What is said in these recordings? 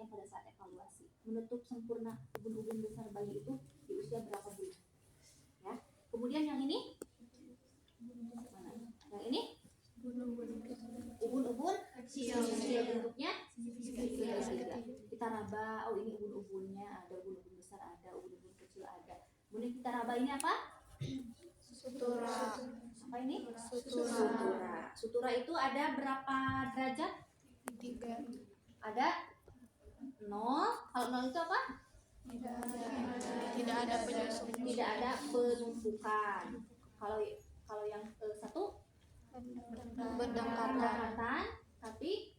ditanya pada saat evaluasi. Menutup sempurna ubun-ubun besar bayi itu di usia berapa bulan? Ya. Kemudian yang ini? Mana? Yang ini? Ubun-ubun kecil bentuknya segitiga. Kita raba, oh ini ubun-ubunnya, ada ubun-ubun besar, ada ubun-ubun kecil, ada. Kemudian kita raba ini apa? Sutura. Apa ini? Sutura. Sutura itu ada berapa derajat? 3. Ada 0. Kalau 0 itu apa? Tidak ada penumpukan. Kalau yang satu berdekatan, tapi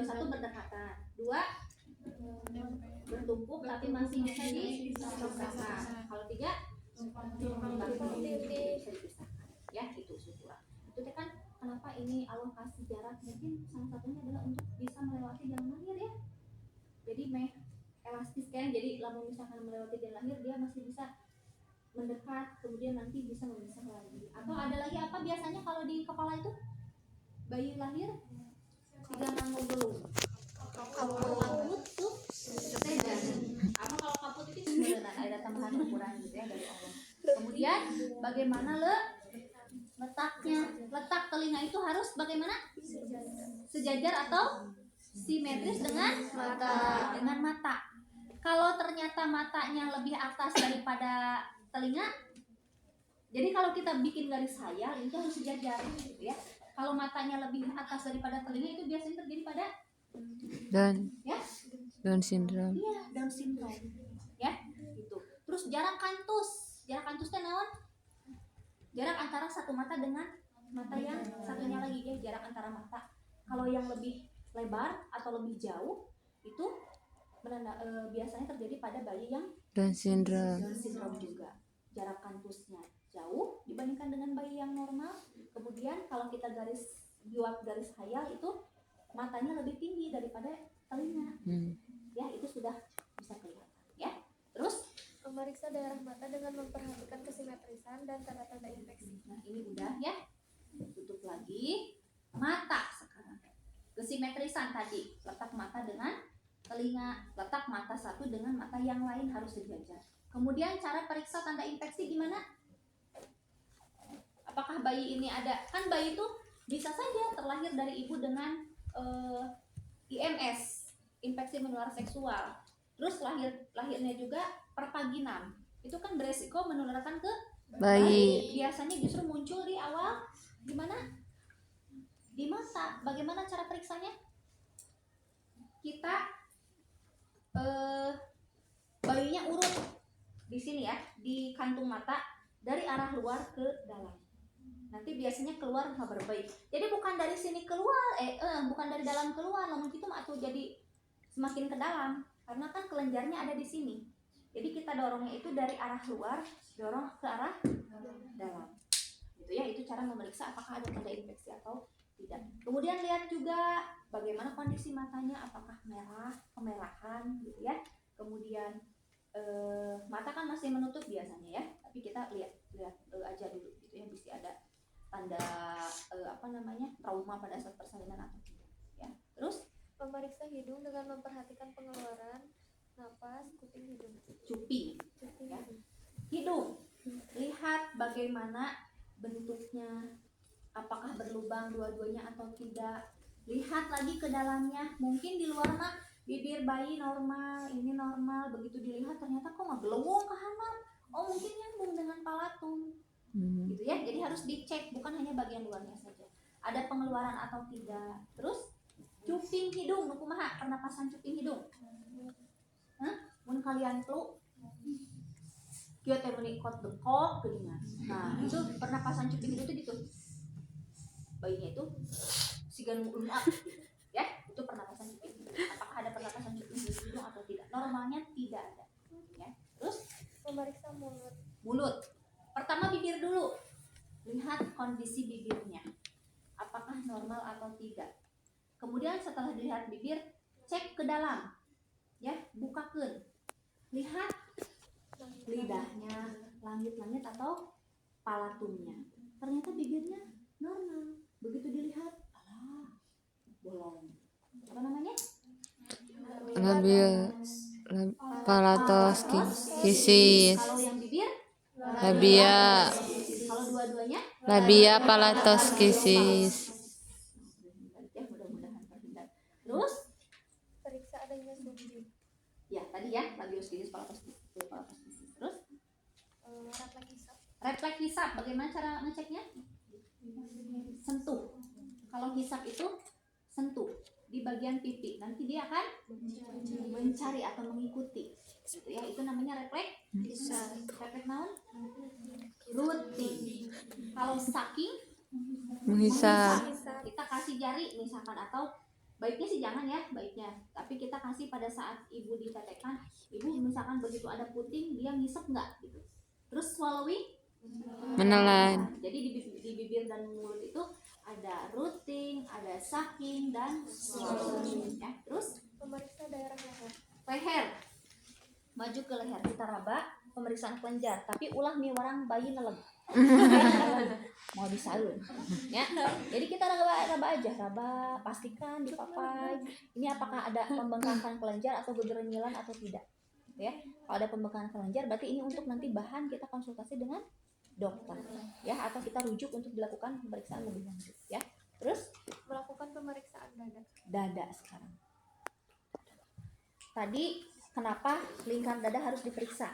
satu berdekatan, 2 bertumpuk tapi masih bisa dipisahkan. Kalau 3 bisa dipisahkan. Ya, itu sutura. Itu kan kenapa ini Allah kasih jarak, mungkin salah satunya adalah untuk bisa melewati jalan lahir ya. Jadi elastis kan, jadi lalu misalkan melewati jalan lahir dia masih bisa mendekat, kemudian nanti bisa memisah lagi. Atau ada lagi apa biasanya kalau di kepala itu bayi lahir 3 belum kaput tuh apa kalau kaput itu sebenarnya ada tambahan ukuran gitu ya dari Allah. Kemudian bagaimana letaknya? Letak telinga itu harus bagaimana? Sejajar atau simetris dengan mata. Kalau ternyata matanya lebih atas daripada telinga, jadi kalau kita bikin garis hayal itu harus sejajar gitu ya. Kalau matanya lebih atas daripada telinga itu biasanya terjadi pada Down syndrome. Iya, Down syndrome. Ya, gitu. Terus jarak kantus itu naon? Jarak antara satu mata dengan mata yang satunya lagi ya, jarak antara mata. Kalau yang lebih lebar atau lebih jauh itu biasanya terjadi pada bayi yang Down syndrome juga. Jarak kantusnya jauh dibandingkan dengan bayi yang normal. Kemudian kalau kita buat garis hayal itu matanya lebih tinggi daripada telinga. Ya, itu sudah bisa kelihatan ya. Terus memeriksa daerah mata dengan memperhatikan kesimetrisan dan tanda-tanda infeksi. Nah, ini udah ya. Tutup lagi mata sekarang. Kesimetrisan tadi, letak mata dengan telinga, letak mata satu dengan mata yang lain harus sejajar. Kemudian cara periksa tanda infeksi gimana? Apakah bayi ini ada? Kan bayi itu bisa saja terlahir dari ibu dengan IMS, infeksi menular seksual. Terus lahirnya juga perpaginam. Itu kan beresiko menularkan ke bayi. Biasanya justru muncul di awal gimana? Di mata. Bagaimana cara periksanya? Kita bayinya urut di sini ya, di kantung mata dari arah luar ke dalam. Nanti biasanya keluar kabar bayi. Jadi bukan dari sini keluar, bukan dari dalam keluar, namun itu atau jadi semakin ke dalam, karena kan kelenjarnya ada di sini. Jadi kita dorongnya itu dari arah luar, dorong ke arah dalam. Gitu ya, itu cara memeriksa apakah ada tanda infeksi atau tidak. Kemudian lihat juga bagaimana kondisi matanya, apakah merah, kemerahan gitu ya. Kemudian mata kan masih menutup biasanya ya, tapi kita lihat aja dulu gitu ya, bisa ada tanda trauma pada saat persalinan atau tidak ya. Terus memeriksa hidung dengan memperhatikan pengeluaran napas, kuping, hidung. Cuping ya. Hidung, lihat bagaimana bentuknya, apakah berlubang dua-duanya atau tidak. Lihat lagi ke dalamnya, mungkin di luar mah bibir bayi normal, ini normal, begitu dilihat ternyata kok nggak gelowong ke hanap. Oh mungkin nyambung dengan palatung, gitu ya. Jadi harus dicek, bukan hanya bagian luarnya saja. Ada pengeluaran atau tidak. Terus cuping hidung, nukumaha pernapasan cuping hidung. Mun kalian flu, kieu teh meni kot bekok geuningan. Nah, itu pernapasan cuping hidung itu gitu. Bayinya itu sigan ngeunak gitu. Ya, itu pernapasan cuping hidung. Apakah ada pernapasan cuping hidung atau tidak? Normalnya tidak ada. Ya. Terus memeriksa mulut. Mulut. Pertama bibir dulu. Lihat kondisi bibirnya. Apakah normal atau tidak. Kemudian setelah dilihat bibir, cek ke dalam. Ya, bukakeun. Lihat lidahnya, langit-langit atau palatumnya. Ternyata bibirnya normal. Begitu dilihat, alah, bolong. Apa namanya? labia palatoschisis, Kalau yang bibir labia kalau dua-duanya palatoschisis, ya, mudah-mudahan terhindar. Terus Periksa adanya subjek. ya tadi ya labioskisis palatoschisis. Terus Refleks hisap. refleks hisap, bagaimana cara ngeceknya? Sentuh. Kalau hisap itu sentuh di bagian pipi, nanti dia akan mencari atau mengikuti, gitu ya. Itu namanya refleks hisap. Refleks naon? Rutin. Kalau saking menghisap, kita kasih jari misalkan, atau baiknya sih jangan ya, baiknya, tapi kita kasih pada saat ibu ditetekkan, ibu misalkan begitu ada puting dia ngisep nggak gitu, terus swallowing menelan, jadi di bibir dan mulut itu ada rooting, ada sucking dan swallowing ya. Terus Memeriksa daerah leher. leher, maju ke leher, kita raba, pemeriksaan kelenjar, tapi ulah nih orang bayi nelem mau disalun ya. Jadi kita raba aja, pastikan dipapai ini apakah ada pembengkakan kelenjar atau gegerenyilan atau tidak ya. Kalau ada pembengkakan kelenjar berarti ini untuk nanti bahan kita konsultasi dengan dokter ya, atau kita rujuk untuk dilakukan pemeriksaan lebih lanjut ya. Terus Melakukan pemeriksaan dada sekarang. Tadi kenapa lingkar dada harus diperiksa?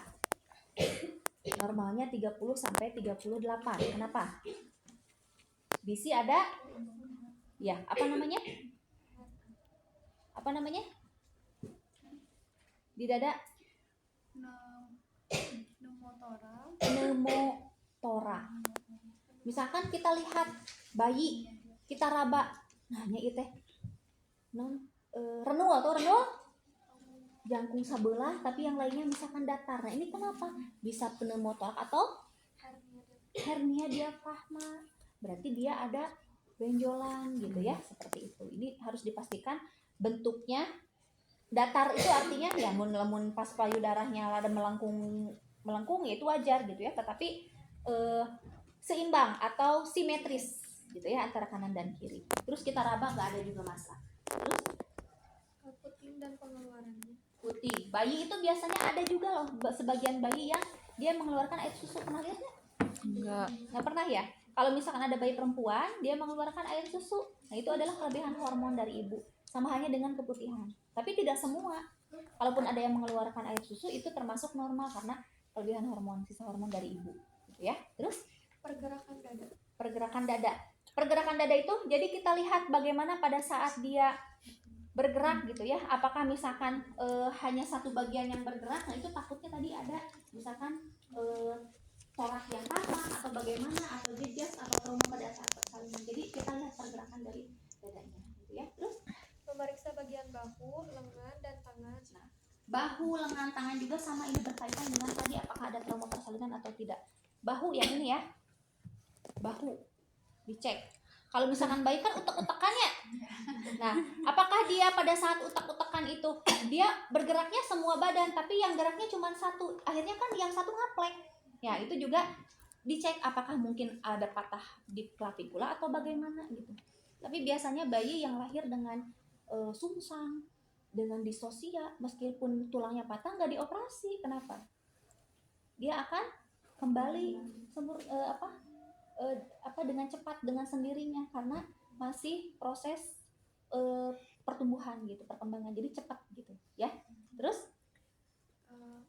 Normalnya 30 sampai 38. Kenapa? Bisi ada? Ya, apa namanya? Apa namanya? Di dada? Pneumotora. Misalkan kita lihat bayi, kita raba, nanya itu renul atau renul jangkung sebelah, tapi yang lainnya misalkan datar. Nah ini kenapa? Bisa pneumotora atau hernia diafragma, berarti dia ada benjolan gitu ya, seperti itu. Ini harus dipastikan bentuknya datar, itu artinya ya mun pas payudaranya ada melengkung ya itu wajar gitu ya, tetapi seimbang atau simetris gitu ya antara kanan dan kiri. Terus kita raba nggak ada juga masalah. Terus puting dan pengeluarannya. puting, bayi itu biasanya ada juga loh sebagian bayi yang dia mengeluarkan air susu, pernah lihat nggak pernah ya? Kalau misalkan ada bayi perempuan dia mengeluarkan air susu, nah itu adalah kelebihan hormon dari ibu, sama halnya dengan keputihan. Tapi tidak semua, kalaupun ada yang mengeluarkan air susu itu termasuk normal karena kelebihan hormon, sisa hormon dari ibu gitu ya. Terus pergerakan dada itu jadi kita lihat bagaimana pada saat dia bergerak gitu ya, apakah misalkan hanya satu bagian yang bergerak, nah itu takutnya tadi ada misalkan torak yang patah atau bagaimana, atau jejas atau trauma pada saat persalinan. Jadi kita lihat pergerakan dari dadanya gitu ya. Terus memeriksa bagian bahu, lengan dan tangan. Nah, bahu, lengan, tangan juga sama, ini berkaitan dengan tadi apakah ada trauma persalinan atau tidak. Bahu yang ini ya, bahu dicek. Kalau misalkan bayi kan utek-utekannya, nah apakah dia pada saat utek-utekan itu dia bergeraknya semua badan, tapi yang geraknya cuma satu, akhirnya kan yang satu ngaplek ya. Itu juga dicek apakah mungkin ada patah di klavikula atau bagaimana gitu. Tapi biasanya bayi yang lahir dengan sungsang, dengan distosia, meskipun tulangnya patah nggak dioperasi, kenapa? Dia akan kembali dengan cepat dengan sendirinya karena masih proses pertumbuhan gitu, perkembangan, jadi cepat gitu ya. Terus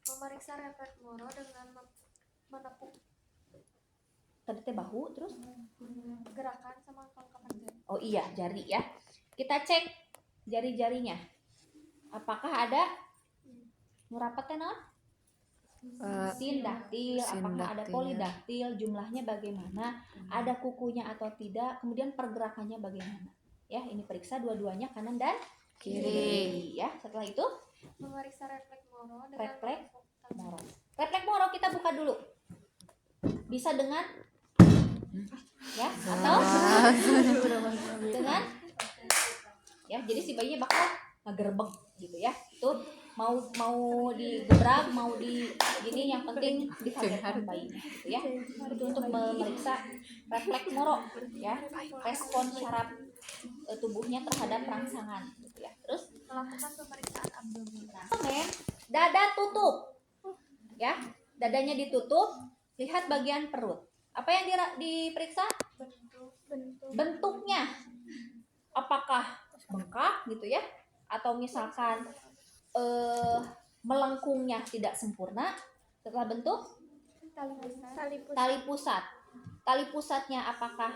memeriksa refleks moro dengan menepuk tadi bahu, terus gerakan sama kelengkapan jari. Oh iya, jari ya. Kita cek jari-jarinya. Apakah ada ngurapat non? Sindaktil, apakah ada polidaktil, jumlahnya bagaimana, ada kukunya atau tidak, kemudian pergerakannya bagaimana. Ya, ini periksa dua-duanya kanan dan kiri ya. Setelah itu memeriksa refleks moro dengan refleks moro. Refleks moro kita buka dulu. Bisa dengan ya atau dengan ya, jadi si bayinya bakal ngegerbek gitu ya. Itu mau digebrak, mau di gini, yang penting dikagetkan bayinya gitu ya. Itu untuk memeriksa refleks moro ya, respon syaraf tubuhnya terhadap rangsangan gitu ya. Terus melakukan pemeriksaan Nah, men, dada tutup. Ya, dadanya ditutup, lihat bagian perut. Apa yang diperiksa? Bentuknya. Apakah bengkak gitu ya? Atau misalkan melengkungnya tidak sempurna setelah bentuk? Tali pusat. Tali pusatnya apakah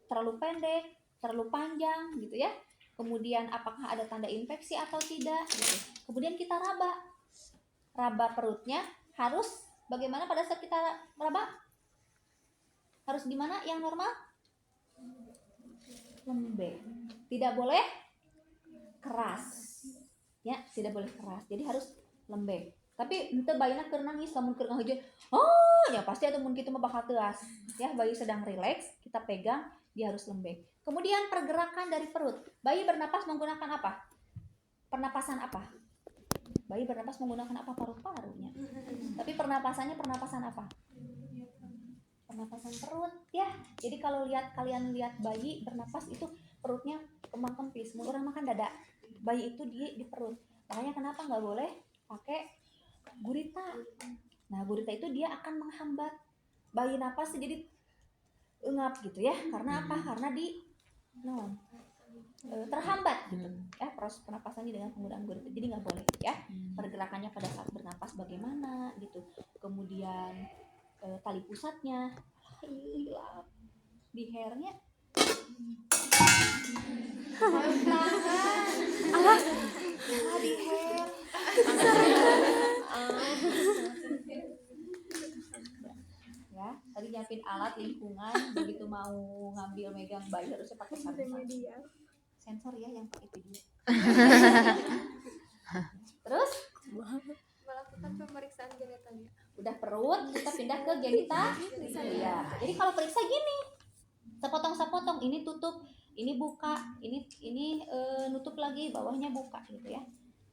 terlalu pendek, terlalu panjang gitu ya? Kemudian apakah ada tanda infeksi atau tidak gitu. Kemudian kita raba. Raba perutnya harus bagaimana pada saat kita raba? Harus gimana yang normal? Lembek. Tidak boleh keras. Ya, tidak boleh keras. Jadi harus lembek. Tapi ente bayina keur nangis, lamun keur ngahujeun, oh ya pasti atuh mun kitu mah bakal teuas. Ya, bayi sedang rileks, kita pegang, dia harus lembek. Kemudian pergerakan dari perut. Bayi bernapas menggunakan apa? Pernapasan apa? Bayi bernapas menggunakan apa? Paru-parunya. Tapi pernapasannya pernapasan apa? Pernapasan perut, ya. Jadi kalau kalian lihat bayi bernapas itu perutnya kembang kempis. Mun orang makan dada, bayi itu di perut. Makanya kenapa nggak boleh pakai gurita. Nah, gurita itu dia akan menghambat bayi napas jadi engap gitu ya. Karena apa? Karena terhambat gitu ya proses pernapasannya dengan penggunaan gurita. Jadi nggak boleh ya. Pergerakannya pada saat bernapas bagaimana gitu. Kemudian tali pusatnya di hairnya di hair ya. Tadi nyiapin alat lingkungan, begitu mau ngambil megang bayi harusnya pakai sensor ya yang pakai video. Terus Melakukan pemeriksaan genitalia. udah perut, kita pindah ke genitalia. Jadi kalau periksa gini, sepotong-sepotong, ini tutup, ini buka, ini nutup lagi, bawahnya buka gitu ya.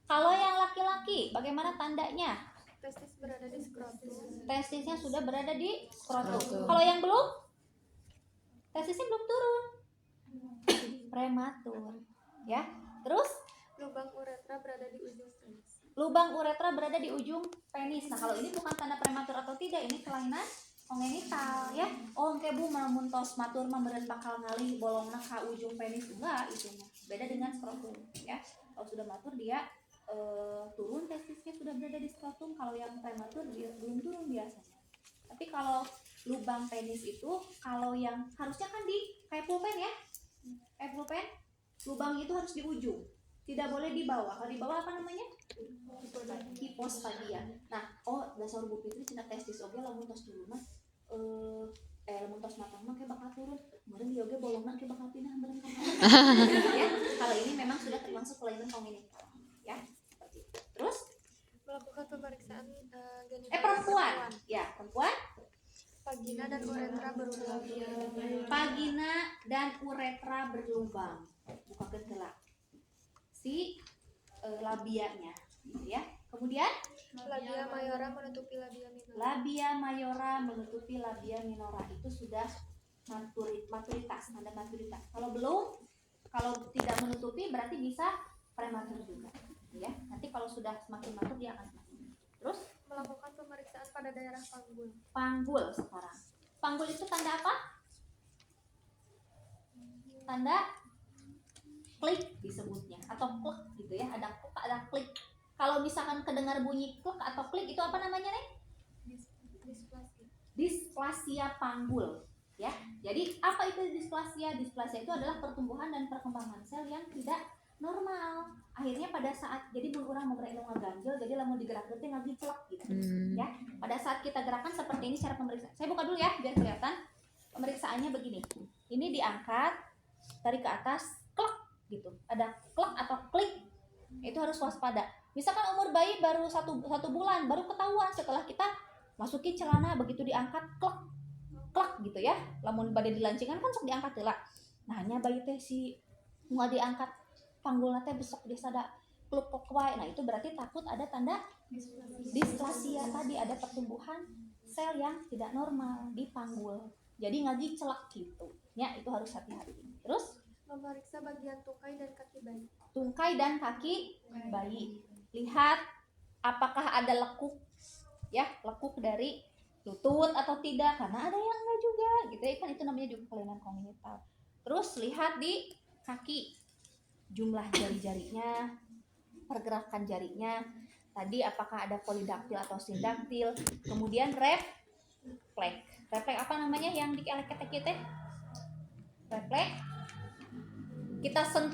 Kalau yang laki-laki, bagaimana tandanya? Testis berada di skrotum. Testisnya sudah berada di skrotum. Kalau yang belum, testisnya belum turun, prematur, ya. Terus Lubang uretra berada di ujung penis. lubang uretra berada di ujung penis. Nah, kalau ini bukan tanda prematur atau tidak, ini kelainan kongenital ya. Oh, engke Bu mun tos matur mah beureun bakal ngalih bolongna ka ujung penis, enggak itu mah. Beda dengan skrotum ya. Kalau sudah matur dia turun, testisnya sudah berada di skrotum. Kalau yang prematur dia belum turun biasanya. Tapi kalau lubang penis itu kalau yang harusnya kan di kayak pulpen ya. Kayak pulpen, lubang itu harus di ujung. Tidak boleh di bawah. Kalau di bawah apa namanya? Hipospadia. Nah, dasar Bu Fitri cenah testis oge lamun tos turun mah lamun tos matang mah kayak bakal turun. Meureun di oge bolongna kayak bakal pindah meureun ka ya. Kalau ini memang sudah termasuk kelainan kongenital ya. Seperti itu. Terus Melakukan pemeriksaan genitalia. perempuan. Ya, perempuan. Vagina dan uretra berlubang. Vagina dan uretra berlubang. Bukakeun heula. Si labianya gitu ya. Kemudian Labia mayora menutupi labia minora. labia mayora menutupi labia minora itu sudah maturitas, tanda maturitas. Kalau belum, kalau tidak menutupi berarti bisa prematur juga ya. Nanti kalau sudah semakin matur dia akan semakin. Terus Melakukan pemeriksaan pada daerah panggul. panggul sekarang. Panggul itu tanda apa? Tanda klik disebutnya atau klek gitu ya. Ada klek, ada klik. Kalau misalkan kedengar bunyi klek atau klik itu apa namanya nih? Displasia panggul ya. Jadi apa itu displasia? Displasia itu adalah pertumbuhan dan perkembangan sel yang tidak normal. Akhirnya pada saat jadi mun urang mau ngaganjel, jadi lamun digerakkeun teh ngagicelak gitu. Ya. Pada saat kita gerakan seperti ini secara pemeriksaan. Saya buka dulu ya biar kelihatan. Pemeriksaannya begini. Ini diangkat, tarik ke atas, klek gitu. Ada klek atau klik. Itu harus waspada. Misalkan umur bayi baru satu bulan, baru ketahuan setelah kita masukin celana, begitu diangkat klek gitu ya. Lamun bade dilancingan kan sok diangkat heula. Nah, nya bayi teh si moal diangkat panggulna teh besok dia sada kluk wae. Nah, itu berarti takut ada tanda displasia tadi, ada pertumbuhan sel yang tidak normal di panggul. Jadi ngagicelak gitu. Ya, itu harus hati-hati. Terus Memeriksa bagian tungkai dan kaki bayi. tungkai dan kaki bayi. lihat apakah ada lekuk, ya, lekuk dari lutut atau tidak, karena ada yang enggak juga gitu ya kan, itu namanya juga kelainan kongenital. Terus lihat di kaki, jumlah jari-jarinya, pergerakan jarinya, tadi apakah ada polidaktil atau sindaktil, kemudian refleks apa namanya yang di ketek kita, refleks kita sentuh